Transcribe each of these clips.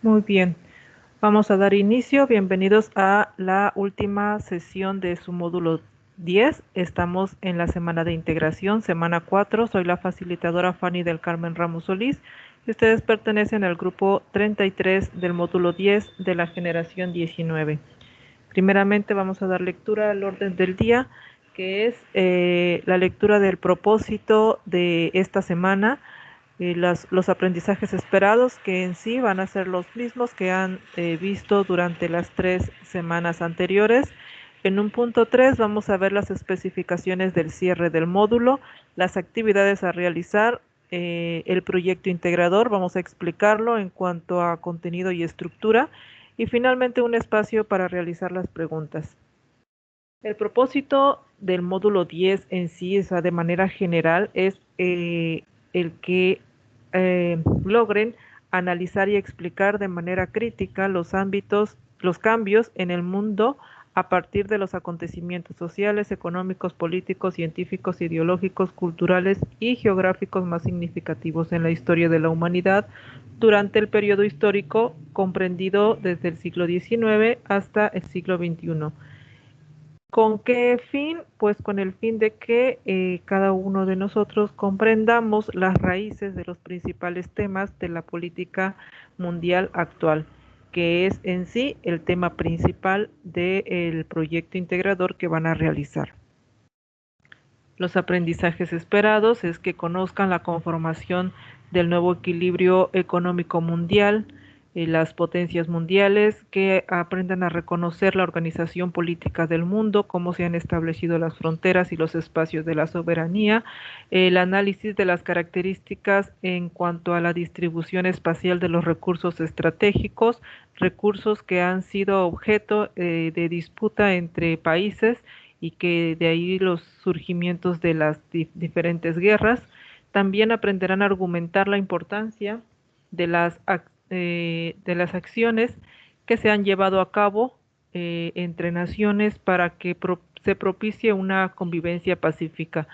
Muy bien, vamos a dar inicio. Bienvenidos a la última sesión de su módulo 10. Estamos en la semana de integración, semana 4. Soy la facilitadora Fanny del Carmen Ramos Solís y ustedes pertenecen al grupo 33 del módulo 10 de la generación 19. Primeramente vamos a dar lectura al orden del día, que es la lectura del propósito de esta semana, los aprendizajes esperados, que en sí van a ser los mismos que han visto durante las 3 semanas anteriores. En un punto 3 vamos a ver las especificaciones del cierre del módulo, las actividades a realizar, el proyecto integrador, vamos a explicarlo en cuanto a contenido y estructura, y finalmente un espacio para realizar las preguntas. El propósito del módulo 10 en sí, o sea, de manera general, es el que logren analizar y explicar de manera crítica los cambios en el mundo a partir de los acontecimientos sociales, económicos, políticos, científicos, ideológicos, culturales y geográficos más significativos en la historia de la humanidad durante el periodo histórico comprendido desde el siglo XIX hasta el siglo XXI. ¿Con qué fin? Pues con el fin de que cada uno de nosotros comprendamos las raíces de los principales temas de la política mundial actual, que es en sí el tema principal del proyecto integrador que van a realizar. Los aprendizajes esperados es que conozcan la conformación del nuevo equilibrio económico mundial, las potencias mundiales, que aprendan a reconocer la organización política del mundo, cómo se han establecido las fronteras y los espacios de la soberanía, el análisis de las características en cuanto a la distribución espacial de los recursos estratégicos, recursos que han sido objeto de disputa entre países y que de ahí los surgimientos de las diferentes guerras. También aprenderán a argumentar la importancia de las acciones que se han llevado a cabo entre naciones para que se propicie una convivencia pacífica.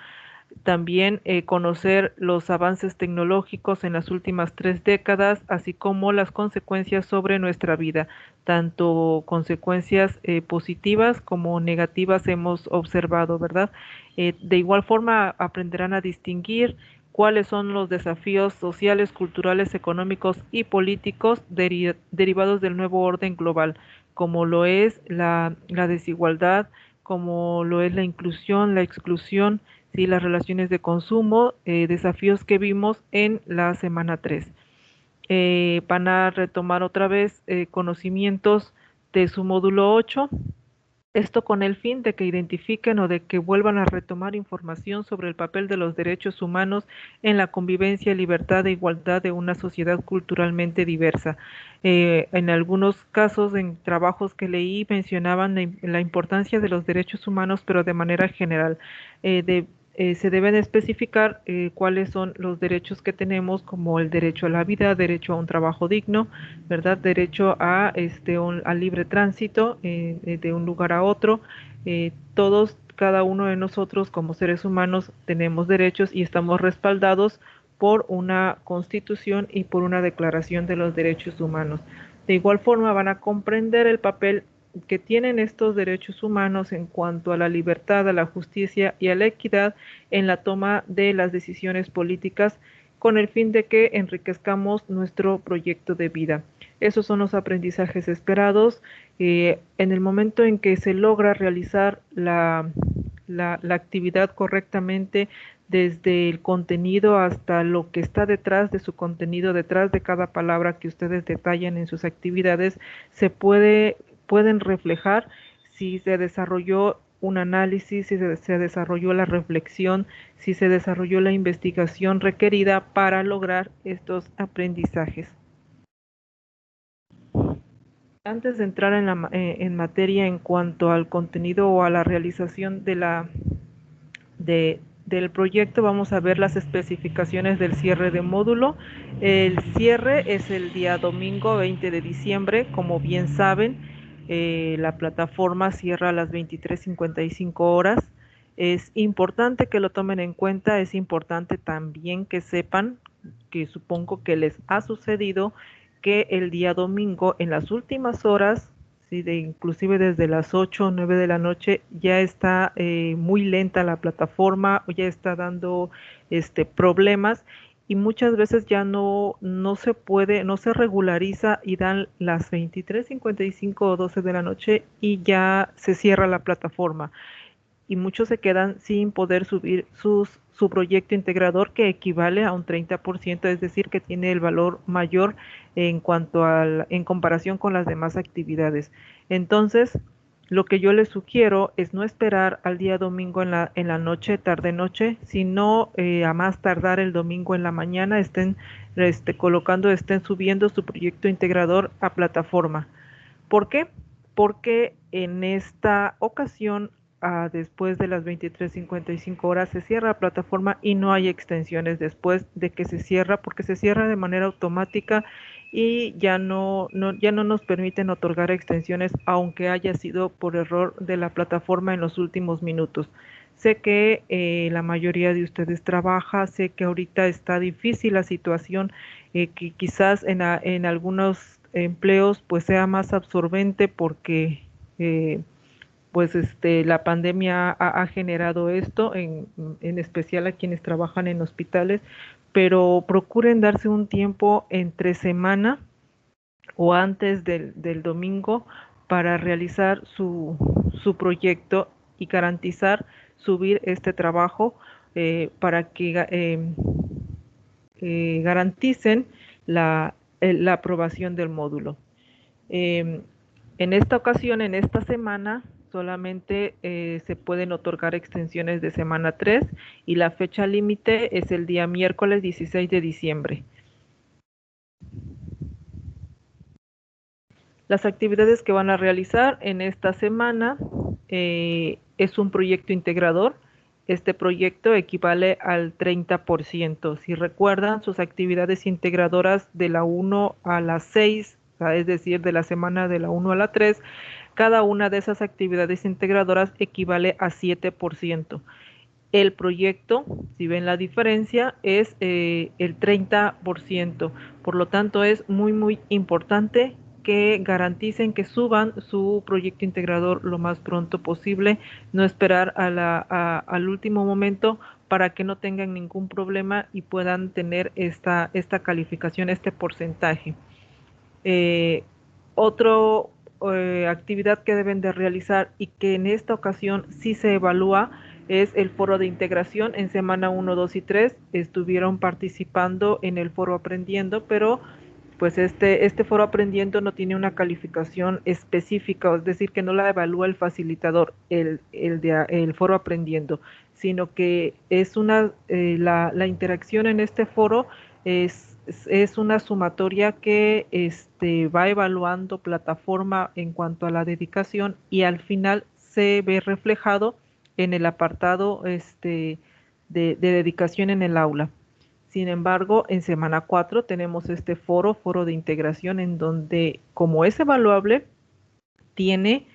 También conocer los avances tecnológicos en las últimas 3 décadas, así como las consecuencias sobre nuestra vida, tanto consecuencias positivas como negativas hemos observado, ¿verdad? De igual forma aprenderán a distinguir cuáles son los desafíos sociales, culturales, económicos y políticos derivados del nuevo orden global, como lo es la desigualdad, como lo es la inclusión, la exclusión, ¿sí? Las relaciones de consumo, desafíos que vimos en la semana 3. Van a retomar otra vez conocimientos de su módulo 8, esto con el fin de que identifiquen o de que vuelvan a retomar información sobre el papel de los derechos humanos en la convivencia, libertad e igualdad de una sociedad culturalmente diversa. En algunos casos, en trabajos que leí, mencionaban la importancia de los derechos humanos, pero de manera general. Se deben especificar cuáles son los derechos que tenemos, como el derecho a la vida, derecho a un trabajo digno, ¿verdad? Derecho a al libre tránsito de un lugar a otro. Todos, cada uno de nosotros como seres humanos tenemos derechos y estamos respaldados por una constitución y por una declaración de los derechos humanos. De igual forma van a comprender el papel que tienen estos derechos humanos en cuanto a la libertad, a la justicia y a la equidad en la toma de las decisiones políticas, con el fin de que enriquezcamos nuestro proyecto de vida. Esos son los aprendizajes esperados. En el momento en que se logra realizar la actividad correctamente, desde el contenido hasta lo que está detrás de su contenido, detrás de cada palabra que ustedes detallan en sus actividades, pueden reflejar si se desarrolló un análisis, si se desarrolló la reflexión, si se desarrolló la investigación requerida para lograr estos aprendizajes. Antes de entrar en materia en cuanto al contenido o a la realización del proyecto, vamos a ver las especificaciones del cierre de módulo. El cierre es el día domingo 20 de diciembre, como bien saben, la plataforma cierra a las 23:55 horas. Es importante que lo tomen en cuenta, es importante también que sepan, que supongo que les ha sucedido, que el día domingo, en las últimas horas, sí, inclusive desde las 8 o 9 de la noche, ya está muy lenta la plataforma, ya está dando problemas y muchas veces ya no se puede, no se regulariza y dan las 23:55 o 12 de la noche y ya se cierra la plataforma y muchos se quedan sin poder subir su proyecto integrador que equivale a un 30%, es decir, que tiene el valor mayor en comparación con las demás actividades. Entonces, lo que yo les sugiero es no esperar al día domingo en la noche, tarde noche, sino a más tardar el domingo en la mañana estén subiendo su proyecto integrador a plataforma. ¿Por qué? Porque en esta ocasión, después de las 23:55 horas, se cierra la plataforma y no hay extensiones después de que se cierra, porque se cierra de manera automática y ya no nos permiten otorgar extensiones, aunque haya sido por error de la plataforma en los últimos minutos. Sé que la mayoría de ustedes trabaja, sé que ahorita está difícil la situación, que quizás en algunos empleos pues sea más absorbente porque pues la pandemia ha generado esto, en especial a quienes trabajan en hospitales, pero procuren darse un tiempo entre semana o antes del domingo para realizar su proyecto y garantizar subir este trabajo para que garanticen la aprobación del módulo. Eh, en esta ocasión, en esta semana, solamente se pueden otorgar extensiones de semana 3 y la fecha límite es el día miércoles 16 de diciembre. Las actividades que van a realizar en esta semana es un proyecto integrador. Este proyecto equivale al 30%. Si recuerdan, sus actividades integradoras de la 1 a la 6, es decir, de la semana de la 1 a la 3, cada una de esas actividades integradoras equivale a 7%. El proyecto, si ven la diferencia, es el 30%. Por lo tanto, es muy importante que garanticen que suban su proyecto integrador lo más pronto posible, no esperar al último momento para que no tengan ningún problema y puedan tener esta calificación, este porcentaje. Eh, Otro actividad que deben de realizar y que en esta ocasión sí se evalúa es el foro de integración. En semana 1, 2 y 3 estuvieron participando en el foro aprendiendo, pero pues este foro aprendiendo no tiene una calificación específica, es decir, que no la evalúa el facilitador, el foro aprendiendo, sino que es la interacción en este foro es una sumatoria que va evaluando plataforma en cuanto a la dedicación y al final se ve reflejado en el apartado de dedicación en el aula. Sin embargo, en semana 4 tenemos este foro de integración, en donde, como es evaluable, tiene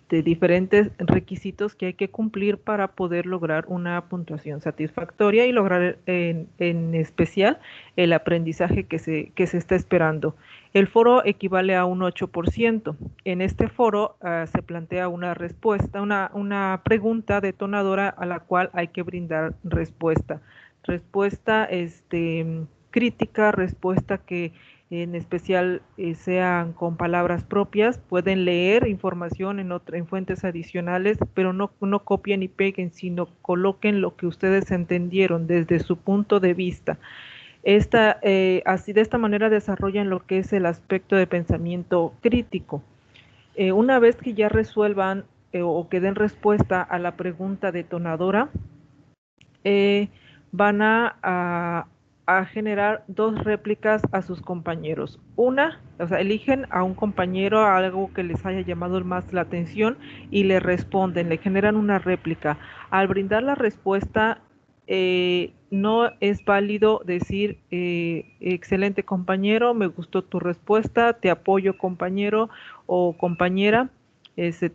diferentes requisitos que hay que cumplir para poder lograr una puntuación satisfactoria y lograr en especial el aprendizaje que se está esperando. El foro equivale a un 8%. En este foro se plantea una respuesta, una pregunta detonadora a la cual hay que brindar respuesta. Respuesta crítica, respuesta que en especial sean con palabras propias, pueden leer información en fuentes adicionales, pero no copien y peguen, sino coloquen lo que ustedes entendieron desde su punto de vista. Así de esta manera desarrollan lo que es el aspecto de pensamiento crítico. Una vez que ya resuelvan o que den respuesta a la pregunta detonadora, van a generar dos réplicas a sus compañeros. Una, o sea, eligen a un compañero a algo que les haya llamado más la atención y le responden, le generan una réplica. Al brindar la respuesta, no es válido decir, excelente compañero, me gustó tu respuesta, te apoyo compañero o compañera,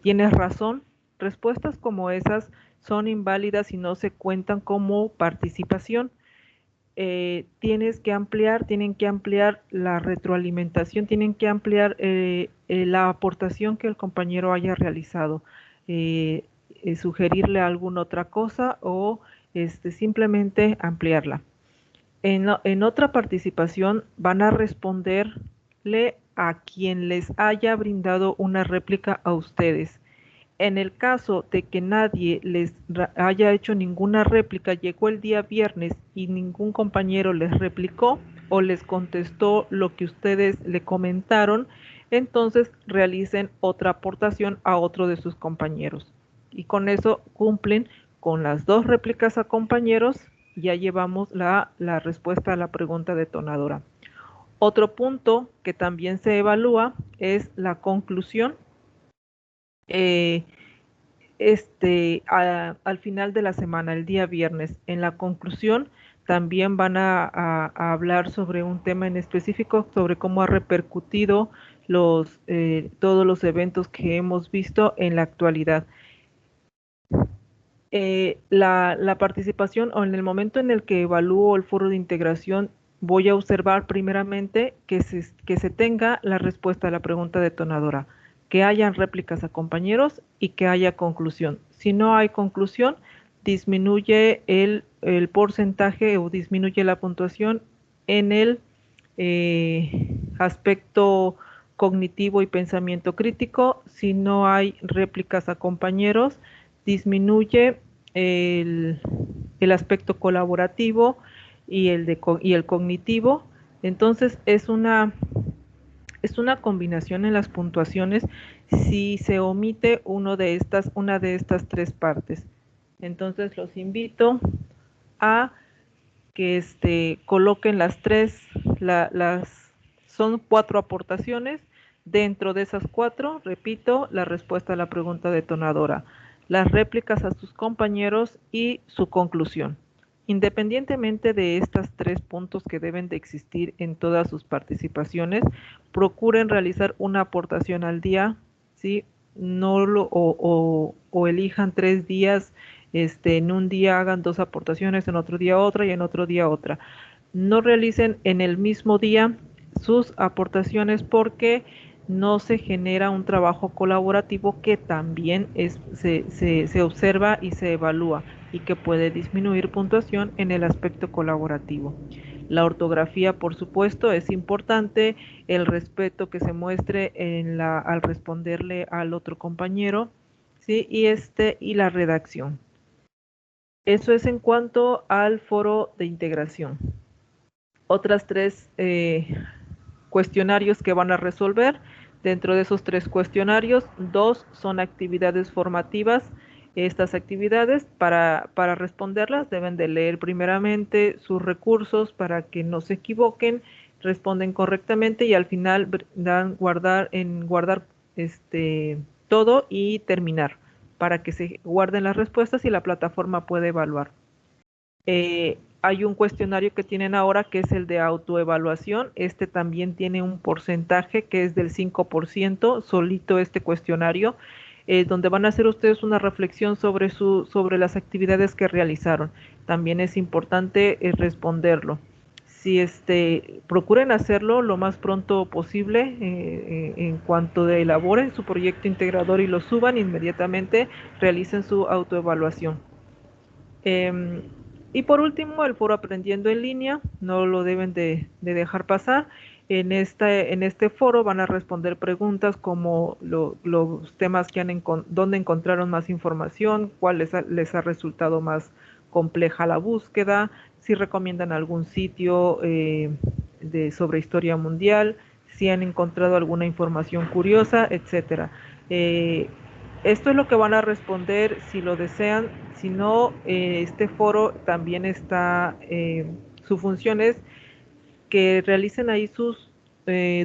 tienes razón. Respuestas como esas son inválidas y no se cuentan como participación. tienen que ampliar la retroalimentación, tienen que ampliar la aportación que el compañero haya realizado, sugerirle alguna otra cosa o simplemente ampliarla. En otra participación van a responderle a quien les haya brindado una réplica a ustedes. En el caso de que nadie les haya hecho ninguna réplica, llegó el día viernes y ningún compañero les replicó o les contestó lo que ustedes le comentaron, entonces realicen otra aportación a otro de sus compañeros. Y con eso cumplen con las 2 réplicas a compañeros. Ya llevamos la respuesta a la pregunta detonadora. Otro punto que también se evalúa es la conclusión. Al final de la semana, el día viernes, en la conclusión, también van a hablar sobre un tema en específico, sobre cómo ha repercutido todos los eventos que hemos visto en la actualidad. La participación o en el momento en el que evalúo el foro de integración, voy a observar primeramente que se tenga la respuesta a la pregunta detonadora, que hayan réplicas a compañeros y que haya conclusión. Si no hay conclusión, disminuye el porcentaje o disminuye la puntuación en el aspecto cognitivo y pensamiento crítico. Si no hay réplicas a compañeros, disminuye el, el aspecto colaborativo y el cognitivo. Entonces es una combinación en las puntuaciones si se omite una de estas 3 partes. Entonces los invito a que coloquen las 3, son 4 aportaciones. Dentro de esas 4, repito, la respuesta a la pregunta detonadora, las réplicas a sus compañeros y su conclusión. Independientemente de estos 3 puntos que deben de existir en todas sus participaciones, procuren realizar una aportación al día, ¿sí? No o elijan 3 días, en un día hagan 2 aportaciones, en otro día otra y en otro día otra. No realicen en el mismo día sus aportaciones porque no se genera un trabajo colaborativo que también se observa y se evalúa y que puede disminuir puntuación en el aspecto colaborativo. La ortografía, por supuesto, es importante, el respeto que se muestre al responderle al otro compañero, ¿sí? Y la redacción. Eso es en cuanto al foro de integración. Otras 3 cuestionarios que van a resolver. Dentro de esos 3 cuestionarios, 2 son actividades formativas. Estas actividades, para responderlas, deben de leer primeramente sus recursos para que no se equivoquen, responden correctamente y al final dan guardar todo y terminar para que se guarden las respuestas y la plataforma puede evaluar. Hay un cuestionario que tienen ahora que es el de autoevaluación. Este también tiene un porcentaje que es del 5%, solito este cuestionario, donde van a hacer ustedes una reflexión sobre las actividades que realizaron. También es importante responderlo. Si procuren hacerlo lo más pronto posible, en cuanto elaboren su proyecto integrador y lo suban, inmediatamente realicen su autoevaluación. Y por último, el foro Aprendiendo en Línea, no lo deben de dejar pasar. En este foro van a responder preguntas como los temas dónde encontraron más información, cuál les ha resultado más compleja la búsqueda, si recomiendan algún sitio sobre historia mundial, si han encontrado alguna información curiosa, etcétera. Esto es lo que van a responder si lo desean. Si no, este foro también está, su función es que realicen ahí sus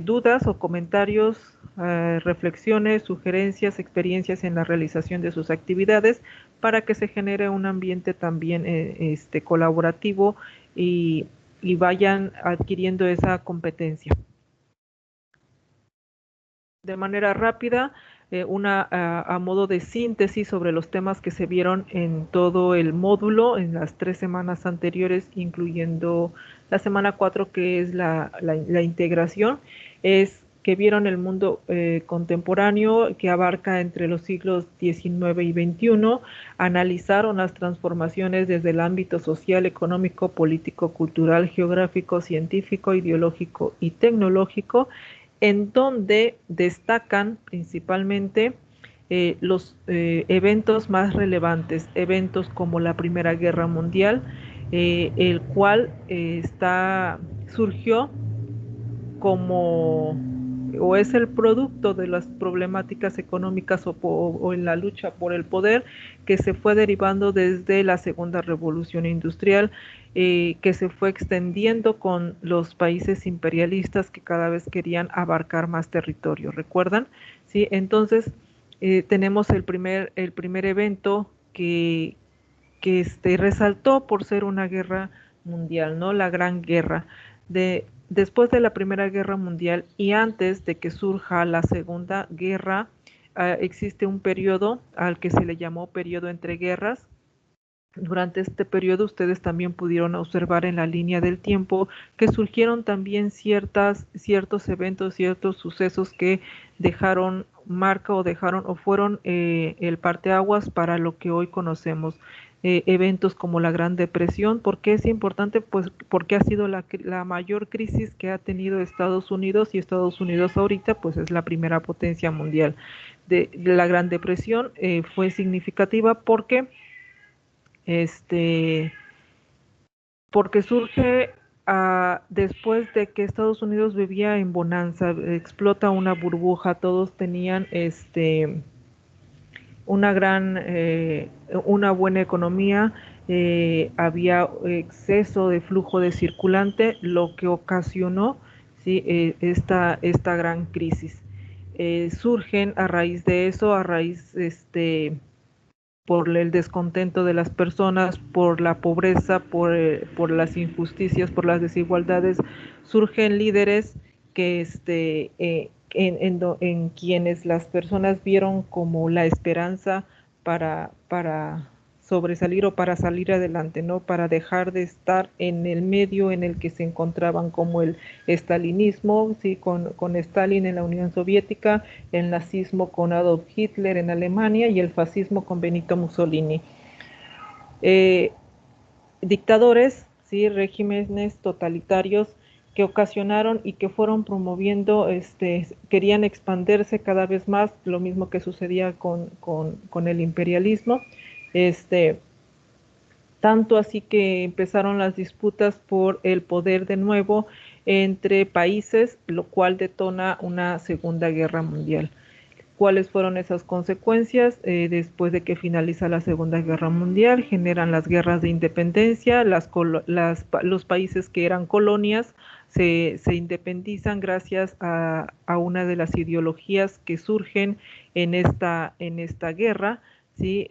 dudas o comentarios, reflexiones, sugerencias, experiencias en la realización de sus actividades para que se genere un ambiente también colaborativo y vayan adquiriendo esa competencia. De manera rápida, a modo de síntesis sobre los temas que se vieron en todo el módulo en las 3 semanas anteriores, incluyendo la semana 4, que es la integración, es que vieron el mundo contemporáneo, que abarca entre los siglos XIX y XXI, analizaron las transformaciones desde el ámbito social, económico, político, cultural, geográfico, científico, ideológico y tecnológico, en donde destacan principalmente los eventos más relevantes, eventos como la Primera Guerra Mundial, el cual surgió como o es el producto de las problemáticas económicas o en la lucha por el poder que se fue derivando desde la Segunda Revolución Industrial, que se fue extendiendo con los países imperialistas que cada vez querían abarcar más territorio. ¿Recuerdan? Sí, entonces tenemos el primer evento que resaltó por ser una guerra mundial, ¿no? La Gran Guerra. Después de la Primera Guerra Mundial y antes de que surja la Segunda Guerra, existe un periodo al que se le llamó periodo entre guerras. Durante este periodo ustedes también pudieron observar en la línea del tiempo que surgieron también ciertos eventos, ciertos sucesos que dejaron marca o fueron el parteaguas para lo que hoy conocemos. Eventos como la Gran Depresión. ¿Por qué es importante? Pues porque ha sido la mayor crisis que ha tenido Estados Unidos, y Estados Unidos ahorita pues es la primera potencia mundial. De la Gran Depresión fue significativa este, porque surge después de que Estados Unidos vivía en bonanza, explota una burbuja, todos tenían una una buena economía, había exceso de flujo de circulante, lo que ocasionó, ¿sí? Esta gran crisis. Surgen a raíz de eso, por el descontento de las personas, por la pobreza, por las injusticias, por las desigualdades, surgen líderes que en quienes las personas vieron como la esperanza para sobresalir o para salir adelante, ¿no? Para dejar de estar en el medio en el que se encontraban, como el estalinismo, ¿sí? Con Stalin en la Unión Soviética, el nazismo con Adolf Hitler en Alemania y el fascismo con Benito Mussolini. Eh, Dictadores, ¿sí? Regímenes totalitarios que ocasionaron y que fueron promoviendo, querían expandirse cada vez más, lo mismo que sucedía con el imperialismo, tanto así que empezaron las disputas por el poder de nuevo entre países, lo cual detona una Segunda Guerra Mundial. ¿Cuáles fueron esas consecuencias? Después de que finaliza la Segunda Guerra Mundial, generan las guerras de independencia, los países que eran colonias se independizan gracias a una de las ideologías que surgen en esta guerra, ¿sí?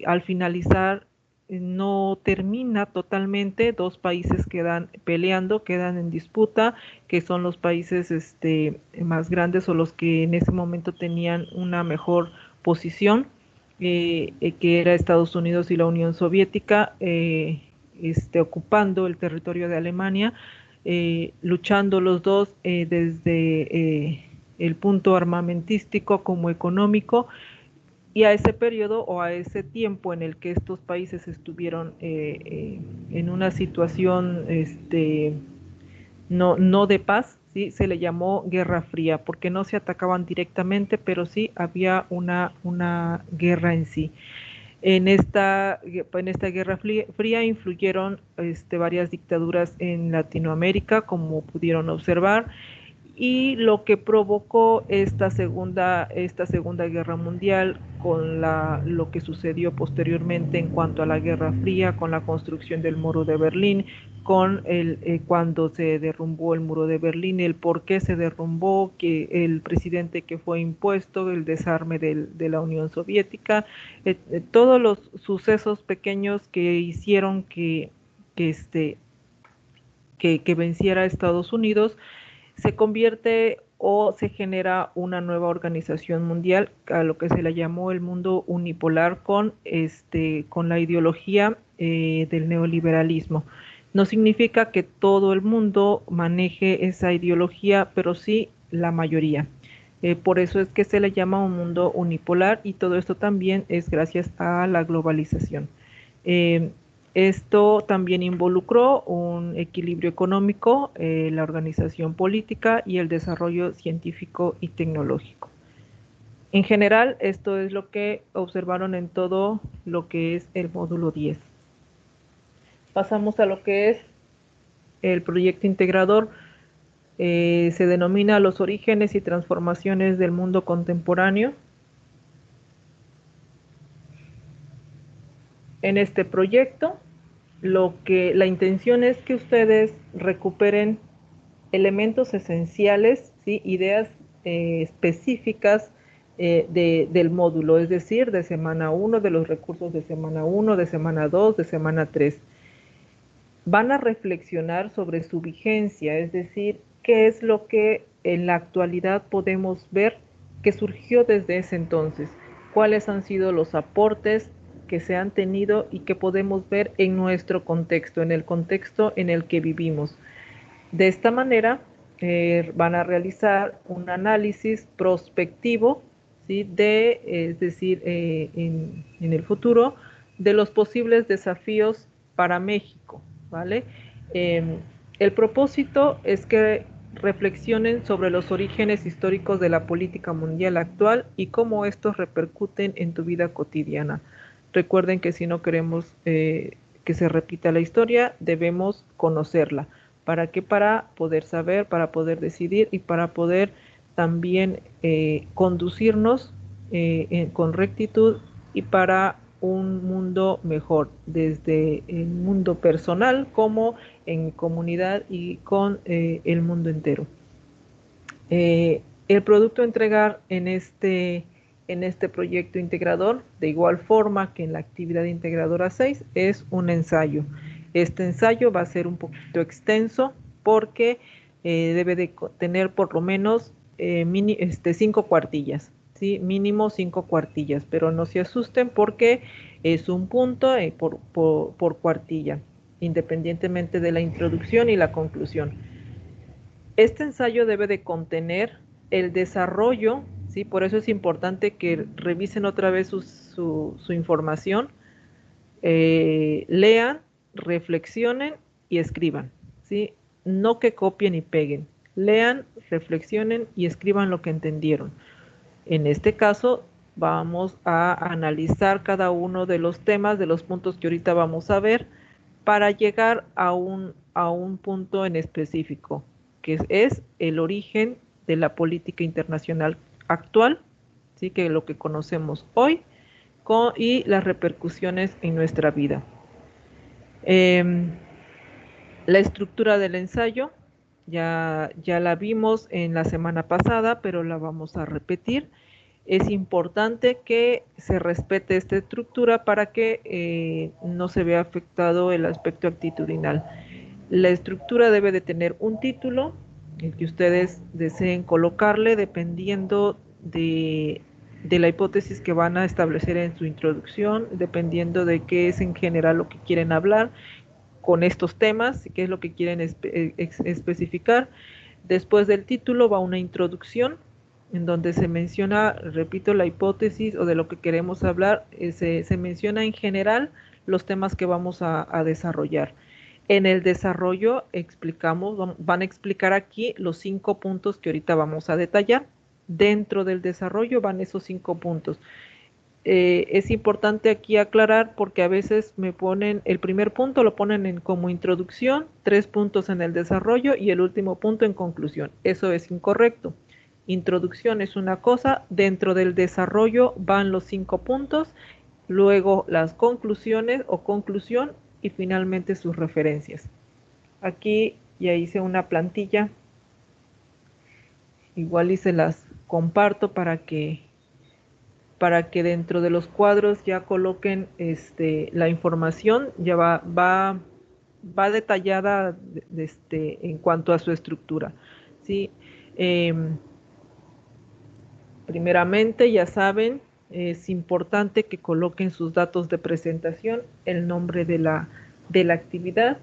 Al finalizar no termina totalmente, dos países quedan peleando, quedan en disputa, que son los países más grandes o los que en ese momento tenían una mejor posición, que era Estados Unidos y la Unión Soviética, ocupando el territorio de Alemania, luchando los dos desde el punto armamentístico como económico, y a ese periodo o a ese tiempo en el que estos países estuvieron en una situación no de paz, ¿sí? Se le llamó Guerra Fría, porque no se atacaban directamente, pero sí había una guerra en sí. En esta Guerra Fría influyeron varias dictaduras en Latinoamérica, como pudieron observar, y lo que provocó esta segunda guerra mundial con lo que sucedió posteriormente en cuanto a la Guerra Fría, con la construcción del muro de Berlín, cuando se derrumbó el muro de Berlín, el por qué se derrumbó, que el presidente que fue impuesto, el desarme de la Unión Soviética, todos los sucesos pequeños que hicieron que venciera a Estados Unidos, se convierte o se genera una nueva organización mundial, a lo que se le llamó el mundo unipolar con la ideología del neoliberalismo. No significa que todo el mundo maneje esa ideología, pero sí la mayoría. Por eso es que se le llama un mundo unipolar y todo esto también es gracias a la globalización. Eh, Esto también involucró un equilibrio económico, la organización política y el desarrollo científico y tecnológico. En general, esto es lo que observaron en todo lo que es el módulo 10. Pasamos a lo que es el proyecto integrador. Se denomina los orígenes y transformaciones del mundo contemporáneo. En este proyecto, la intención es que ustedes recuperen elementos esenciales, ¿sí? Ideas específicas del módulo, es decir, de semana 1, de los recursos de semana 1, de semana 2, de semana 3. Van a reflexionar sobre su vigencia, es decir, qué es lo que en la actualidad podemos ver que surgió desde ese entonces, cuáles han sido los aportes que se han tenido y que podemos ver en nuestro contexto, en el contexto en el que vivimos. De esta manera, van a realizar un análisis prospectivo, ¿sí? Es decir, en el futuro, de los posibles desafíos para México, ¿vale? Eh, el propósito es que reflexionen sobre los orígenes históricos de la política mundial actual y cómo estos repercuten en tu vida cotidiana. Recuerden que si no queremos que se repita la historia, debemos conocerla. ¿Para qué? Para poder saber, para poder decidir y para poder también conducirnos con rectitud y para un mundo mejor, desde el mundo personal como en comunidad y con el mundo entero. El producto a entregar en este proyecto integrador, de igual forma que en la actividad integradora 6, es un ensayo. Este ensayo va a ser un poquito extenso porque debe de tener por lo menos 5 cuartillas, ¿sí? Mínimo 5 cuartillas, pero no se asusten porque es un punto por cuartilla, independientemente de la introducción y la conclusión. Este ensayo debe de contener el desarrollo, ¿sí? Por eso es importante que revisen otra vez su información, lean, reflexionen y escriban, ¿sí? No que copien y peguen. Lean, reflexionen y escriban lo que entendieron. En este caso, vamos a analizar cada uno de los temas, de los puntos que ahorita vamos a ver, para llegar a un punto en específico, que es el origen de la política internacional actual, ¿sí? Que lo que conocemos hoy, y las repercusiones en nuestra vida. La estructura del ensayo ya la vimos en la semana pasada, pero la vamos a repetir. Es importante que se respete esta estructura para que no se vea afectado el aspecto actitudinal. La estructura debe de tener un título, el que ustedes deseen colocarle dependiendo de la hipótesis que van a establecer en su introducción, dependiendo de qué es en general lo que quieren hablar con estos temas, qué es lo que quieren especificar. Después del título va una introducción en donde se menciona, repito, la hipótesis o de lo que queremos hablar, se menciona en general los temas que vamos a desarrollar. En el desarrollo van a explicar aquí los 5 puntos que ahorita vamos a detallar. Dentro del desarrollo van esos 5 puntos. Es importante aquí aclarar porque a veces me ponen, el primer punto lo ponen como introducción, 3 puntos en el desarrollo y el último punto en conclusión. Eso es incorrecto. Introducción es una cosa, dentro del desarrollo van los 5 puntos, luego las conclusiones o conclusión y finalmente sus referencias. Aquí ya hice una plantilla, igual y se las comparto para que dentro de los cuadros ya coloquen la información, ya va detallada en cuanto a su estructura, ¿sí? Primeramente, ya saben, es importante que coloquen sus datos de presentación, el nombre de la actividad,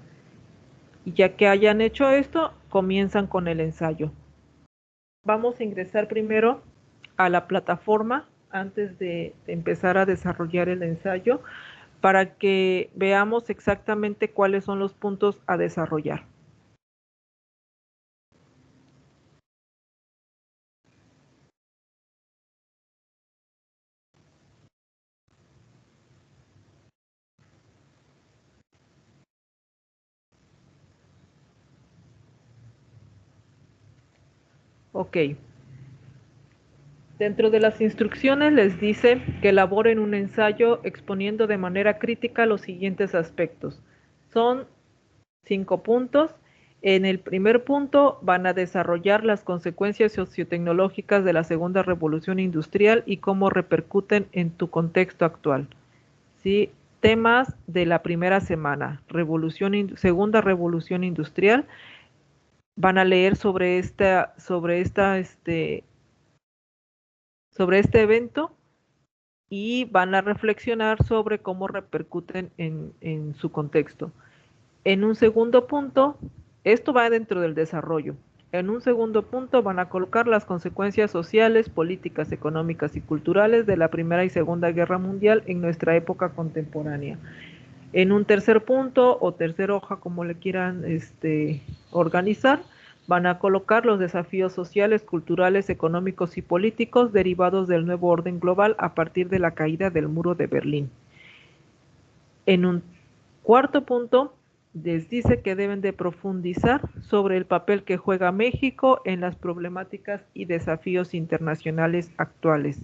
y ya que hayan hecho esto, comienzan con el ensayo. Vamos a ingresar primero a la plataforma antes de empezar a desarrollar el ensayo para que veamos exactamente cuáles son los puntos a desarrollar. Ok. Dentro de las instrucciones les dice que elaboren un ensayo exponiendo de manera crítica los siguientes aspectos. Son 5 puntos. En el primer punto van a desarrollar las consecuencias sociotecnológicas de la segunda revolución industrial y cómo repercuten en tu contexto actual. ¿Sí? Temas de la primera semana, segunda revolución industrial. Van a leer sobre este evento y van a reflexionar sobre cómo repercuten en su contexto. En un segundo punto, esto va dentro del desarrollo. En un segundo punto van a colocar las consecuencias sociales, políticas, económicas y culturales de la Primera y Segunda Guerra Mundial en nuestra época contemporánea. En un tercer punto o tercera hoja, como le quieran organizar, van a colocar los desafíos sociales, culturales, económicos y políticos derivados del nuevo orden global a partir de la caída del muro de Berlín. En un cuarto punto, les dice que deben de profundizar sobre el papel que juega México en las problemáticas y desafíos internacionales actuales.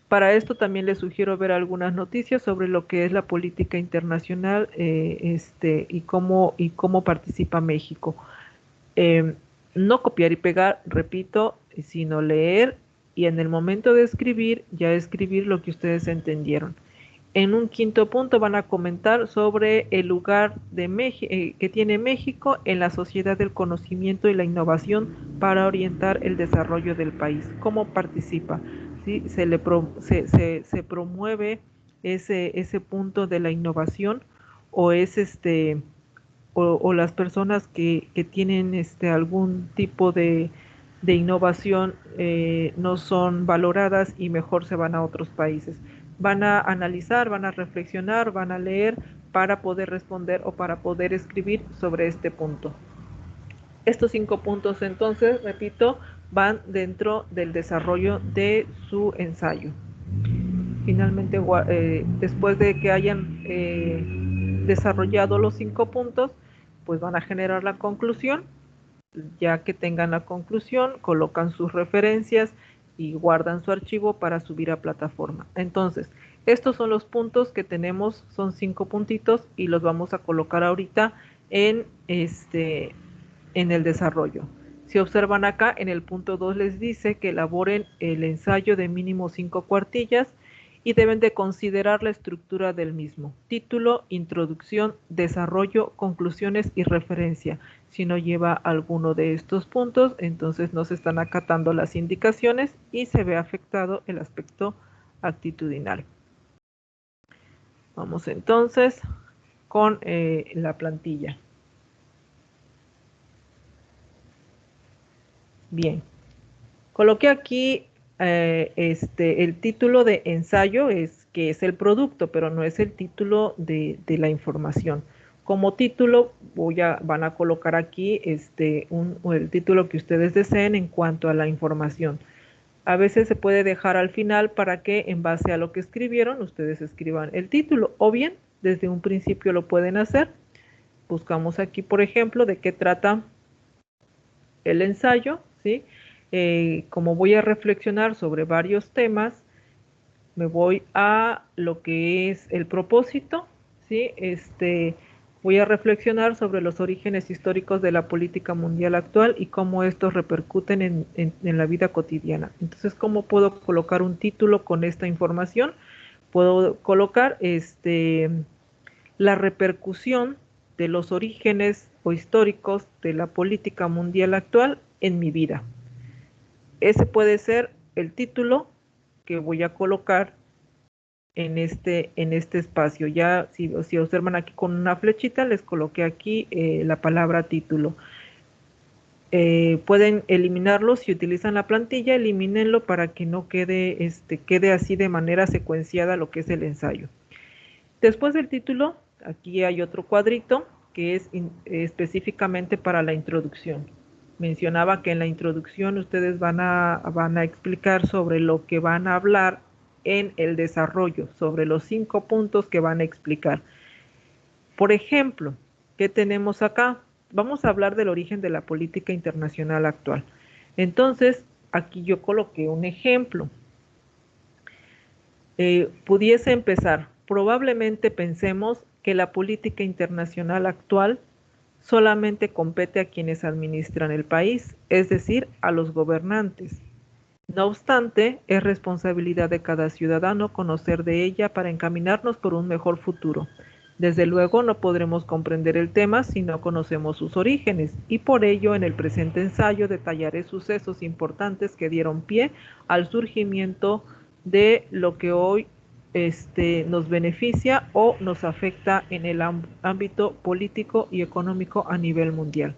Para esto también les sugiero ver algunas noticias sobre lo que es la política internacional y cómo participa México. No copiar y pegar, repito, sino leer y en el momento de escribir, ya escribir lo que ustedes entendieron. En un quinto punto van a comentar sobre el lugar que tiene México en la sociedad del conocimiento y la innovación para orientar el desarrollo del país. ¿Cómo participa? ¿Sí? Se promueve ese punto de la innovación o es o las personas que tienen algún tipo de innovación no son valoradas y mejor se van a otros países. Van a analizar, van a reflexionar, van a leer para poder responder o para poder escribir sobre este punto. Estos 5 puntos, entonces, repito, van dentro del desarrollo de su ensayo. Finalmente, después de que hayan desarrollado los 5 puntos, pues van a generar la conclusión. Ya que tengan la conclusión, colocan sus referencias y guardan su archivo para subir a plataforma. Entonces, estos son los puntos que tenemos, son 5 puntitos y los vamos a colocar ahorita en el desarrollo. Si observan acá, en el punto 2 les dice que elaboren el ensayo de mínimo 5 cuartillas y deben de considerar la estructura del mismo. Título, introducción, desarrollo, conclusiones y referencia. Si no lleva alguno de estos puntos, entonces no se están acatando las indicaciones y se ve afectado el aspecto actitudinal. Vamos entonces con la plantilla. Bien, coloqué aquí el título de ensayo, que es el producto, pero no es el título de la información. Como título van a colocar aquí el título que ustedes deseen en cuanto a la información. A veces se puede dejar al final para que en base a lo que escribieron ustedes escriban el título, o bien desde un principio lo pueden hacer. Buscamos aquí, por ejemplo, de qué trata el ensayo, ¿sí? Como voy a reflexionar sobre varios temas, me voy a lo que es el propósito, ¿sí? Voy a reflexionar sobre los orígenes históricos de la política mundial actual y cómo estos repercuten en la vida cotidiana. Entonces, ¿cómo puedo colocar un título con esta información? Puedo colocar la repercusión de los orígenes o históricos de la política mundial actual en mi vida. ese puede ser el título que voy a colocar en este espacio. Ya si observan aquí con una flechita, les coloqué aquí la palabra título. Pueden eliminarlo si utilizan la plantilla, elimínenlo para que no quede, quede así de manera secuenciada lo que es el ensayo. Después del título, aquí hay otro cuadrito que es específicamente para la introducción. Mencionaba que en la introducción ustedes van a explicar sobre lo que van a hablar en el desarrollo, sobre los 5 puntos que van a explicar. Por ejemplo, ¿qué tenemos acá? Vamos a hablar del origen de la política internacional actual. Entonces, aquí yo coloqué un ejemplo. Pudiese empezar. Probablemente pensemos que la política internacional actual solamente compete a quienes administran el país, es decir, a los gobernantes. No obstante, es responsabilidad de cada ciudadano conocer de ella para encaminarnos por un mejor futuro. Desde luego no podremos comprender el tema si no conocemos sus orígenes, y por ello en el presente ensayo detallaré sucesos importantes que dieron pie al surgimiento de lo que hoy nos beneficia o nos afecta en el ámbito político y económico a nivel mundial.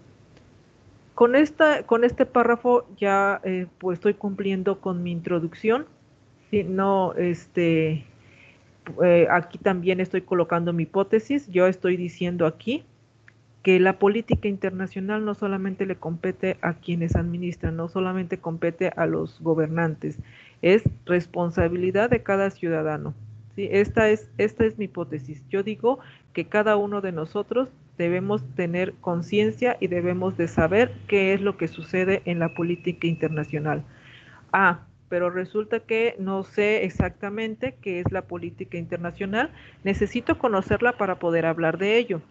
Con este párrafo ya pues estoy cumpliendo con mi introducción. Sí, no, aquí también estoy colocando mi hipótesis. Yo estoy diciendo aquí que la política internacional no solamente le compete a quienes administran, no solamente compete a los gobernantes, es responsabilidad de cada ciudadano. ¿Sí? Esta es mi hipótesis. Yo digo que cada uno de nosotros debemos tener conciencia y debemos de saber qué es lo que sucede en la política internacional. Pero resulta que no sé exactamente qué es la política internacional. Necesito conocerla para poder hablar de ello.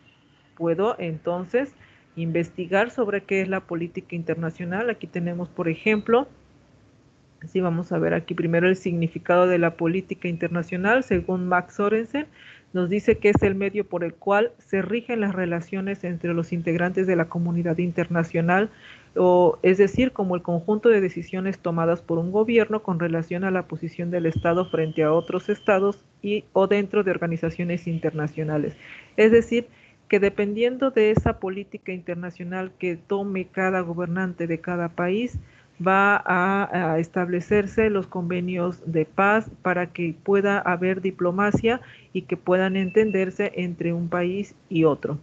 Puedo entonces investigar sobre qué es la política internacional. Aquí tenemos, por ejemplo, sí, vamos a ver aquí primero el significado de la política internacional. Según Max Sorensen, nos dice que es el medio por el cual se rigen las relaciones entre los integrantes de la comunidad internacional, o es decir, como el conjunto de decisiones tomadas por un gobierno con relación a la posición del Estado frente a otros estados o dentro de organizaciones internacionales. Es decir, que dependiendo de esa política internacional que tome cada gobernante de cada país, va a establecerse los convenios de paz para que pueda haber diplomacia y que puedan entenderse entre un país y otro.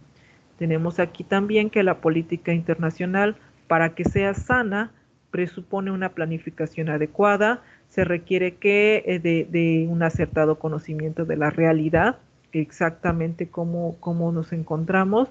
Tenemos aquí también que la política internacional, para que sea sana, presupone una planificación adecuada, se requiere que de un acertado conocimiento de la realidad, exactamente cómo nos encontramos,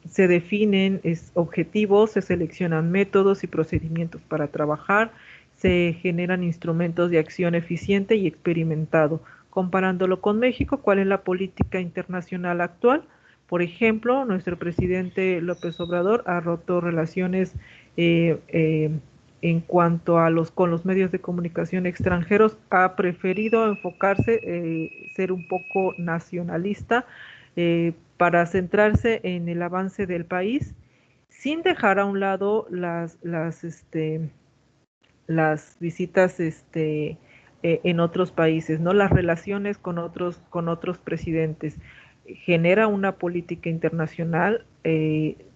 se definen objetivos, se seleccionan métodos y procedimientos para trabajar, se generan instrumentos de acción eficiente y experimentado. Comparándolo con México, ¿cuál es la política internacional actual? Por ejemplo, nuestro presidente López Obrador ha roto relaciones eh, eh, en cuanto a con los medios de comunicación extranjeros, ha preferido enfocarse, ser un poco nacionalista, para centrarse en el avance del país, sin dejar a un lado las visitas en otros países, ¿no? Las relaciones con otros presidentes. Genera una política internacional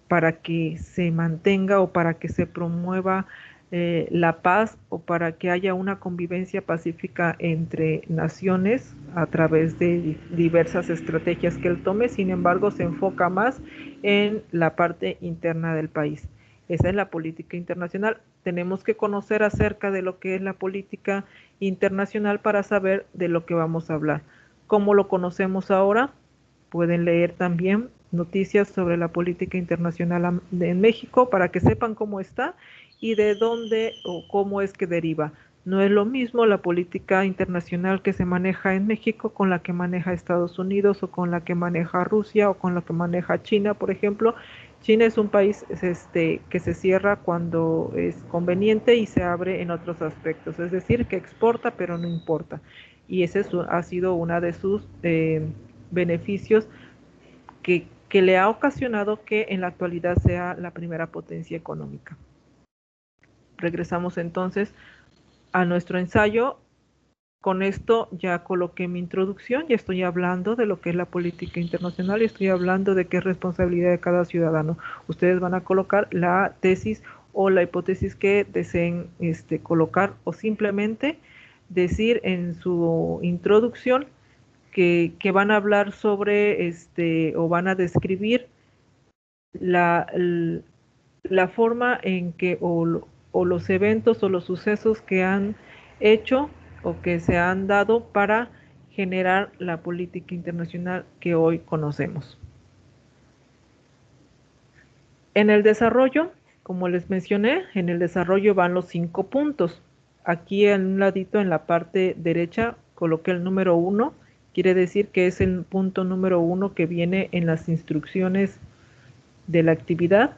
para que se mantenga o para que se promueva la paz o para que haya una convivencia pacífica entre naciones a través de diversas estrategias que él tome. Sin embargo, se enfoca más en la parte interna del país. Esa es la política internacional. Tenemos que conocer acerca de lo que es la política internacional para saber de lo que vamos a hablar. ¿Cómo lo conocemos ahora? Pueden leer también noticias sobre la política internacional en México para que sepan cómo está y de dónde o cómo es que deriva. No es lo mismo la política internacional que se maneja en México con la que maneja Estados Unidos o con la que maneja Rusia o con la que maneja China, por ejemplo. China es un país que se cierra cuando es conveniente y se abre en otros aspectos, es decir, que exporta pero no importa. Y ese ha sido una de sus beneficios que le ha ocasionado que en la actualidad sea la primera potencia económica. Regresamos entonces a nuestro ensayo. Con esto ya coloqué mi introducción, ya estoy hablando de lo que es la política internacional y estoy hablando de qué es responsabilidad de cada ciudadano. Ustedes van a colocar la tesis o la hipótesis que deseen colocar o simplemente decir en su introducción que van a hablar sobre o van a describir la, la forma en que o los eventos o los sucesos que han hecho o que se han dado para generar la política internacional que hoy conocemos. En el desarrollo, como les mencioné, en el desarrollo van los 5 puntos. Aquí en un ladito en la parte derecha coloqué el número 1, quiere decir que es el punto número 1 que viene en las instrucciones de la actividad,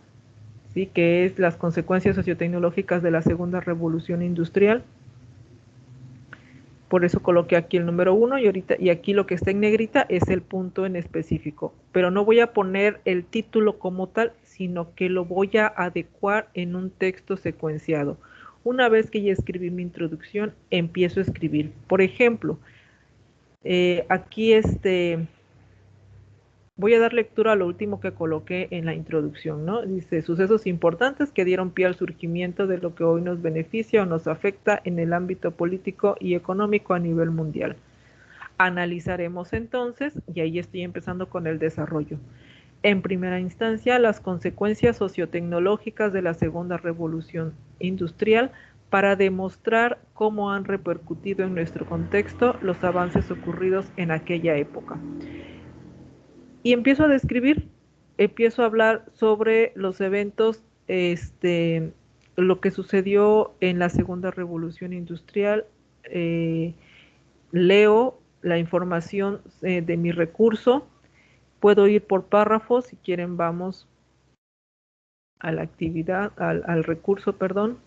¿sí? Que es las consecuencias sociotecnológicas de la segunda revolución industrial. Por eso coloqué aquí el número 1 y aquí lo que está en negrita es el punto en específico. Pero no voy a poner el título como tal, sino que lo voy a adecuar en un texto secuenciado. Una vez que ya escribí mi introducción, empiezo a escribir. Por ejemplo, aquí voy a dar lectura a lo último que coloqué en la introducción, ¿no? Dice, sucesos importantes que dieron pie al surgimiento de lo que hoy nos beneficia o nos afecta en el ámbito político y económico a nivel mundial. Analizaremos entonces, y ahí estoy empezando con el desarrollo. En primera instancia, las consecuencias sociotecnológicas de la segunda revolución industrial para demostrar cómo han repercutido en nuestro contexto los avances ocurridos en aquella época. Y empiezo a describir, empiezo a hablar sobre los eventos, lo que sucedió en la segunda revolución industrial. Leo la información de mi recurso, puedo ir por párrafos, si quieren vamos a la actividad, al recurso, perdón.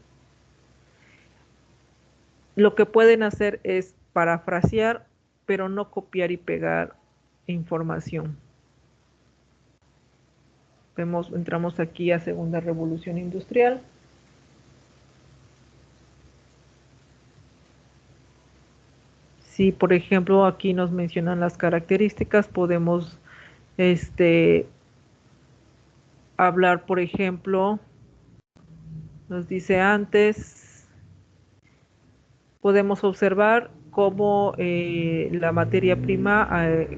Lo que pueden hacer es parafrasear, pero no copiar y pegar información. Entramos aquí a segunda revolución industrial. Si, por ejemplo, aquí nos mencionan las características, podemos hablar, por ejemplo, nos dice antes, podemos observar cómo la materia prima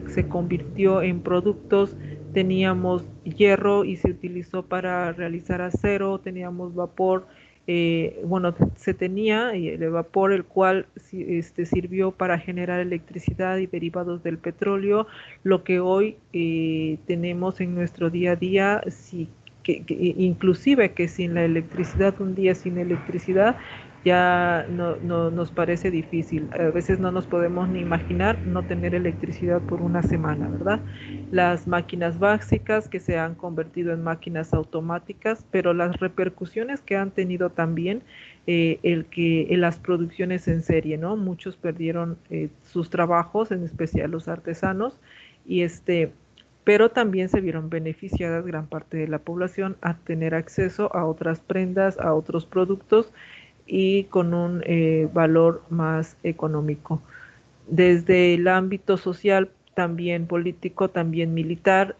se convirtió en productos. Teníamos hierro y se utilizó para realizar acero, teníamos vapor, bueno, se tenía el vapor, el cual sirvió para generar electricidad y derivados del petróleo, lo que hoy tenemos en nuestro día a día, sí, inclusive que sin la electricidad, un día sin electricidad, ya no nos parece difícil. A veces no nos podemos ni imaginar no tener electricidad por una semana, ¿verdad? Las máquinas básicas que se han convertido en máquinas automáticas, pero las repercusiones que han tenido también en las producciones en serie, ¿no? Muchos perdieron sus trabajos, en especial los artesanos, y pero también se vieron beneficiadas gran parte de la población a tener acceso a otras prendas, a otros productos y con un valor más económico. Desde el ámbito social, también político, también militar,